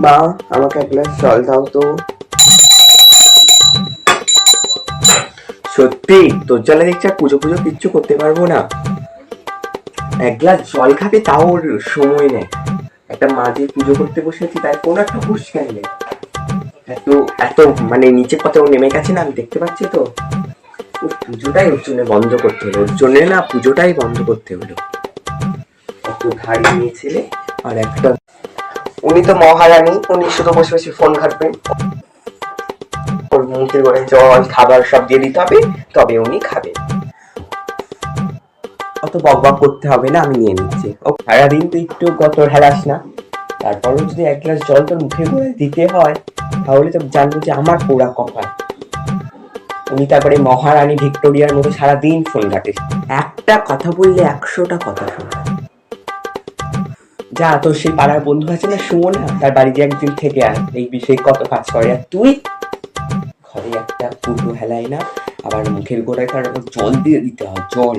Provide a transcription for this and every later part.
মা, আমাকে এক গ্লাস জল দাও তো। সত্যি তোর জলে দেখছি আর পুজো পুজো কিচ্ছু করতে পারবো না। এক গ্লাস জল খাবে তাও ওর সময় নেই। একটা মাঝে পুজো করতে বসেছি, তাই কোনো একটা হুঁশ জ্ঞান নেই। এত এত মানে নিচে কত নেমে গেছে না, আমি দেখতে পাচ্ছি তো। পুজোটাই ওর জন্য বন্ধ করতে হলো, ওর জন্য না পুজোটাই বন্ধ করতে হলো। অত ভারী মেয়ে ছেলে আর একটা। উনি তো মহারানী, উনি শুধু বসে বসে ফোন ঘাটবেন। ওর মুখে করে জল খাবার সব দিয়ে দিতে হবে, তবে উনি খাবেন। অত বক বক করতে হবে না, আমি নিয়ে নিচ্ছি। ও সারাদিন তো একটু গত হেলাস না, তারপরেও যদি এক গ্লাস জল তোর মুখে করে দিতে হয়, তাহলে তো জানবো যে আমার পোড়া কপাল। উনি তারপরে মহারানী ভিক্টোরিয়ার মতো সারাদিন ফোন ঘাটে, একটা কথা বললে 100টা কথা শোনে। যা, তোর সেই পাড়ার বন্ধু আছে না সুমনা, তার বাড়িতে একদিন থেকে আয়, এই বিষয়ে কত কাজ করে। আর তুই ঘরে একটা ফুটো হেলাই না, আবার মুখের গোড়ায় তার জল দিয়ে দিতে হয়, জল।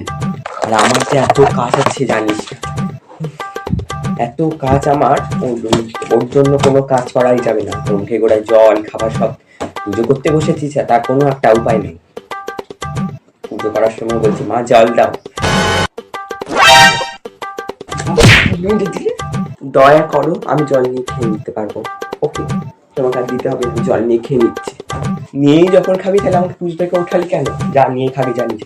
আর আমার যে এত কাজ আছে জানিস না, এত কাজ আমার, ওর জন্য কোনো কাজ করাই যাবে না। মুখে গোড়ায় জল খাবার সব। পুজো করতে বসেছিস, তার কোনো একটা উপায় নেই। পুজো করার সময় বলছি মা জল দাও, দয়া করো, আমি জল নিয়ে খেয়ে নিতে পারবো। ওকে, তোমাকে আর দিতে হবে, আমি জল নিয়ে খেয়ে নিচ্ছি। নিয়েই যখন খাবি তাহলে আমাকে পুজো থেকে উঠালি কেন? যা নিয়ে খাবি, জানিস।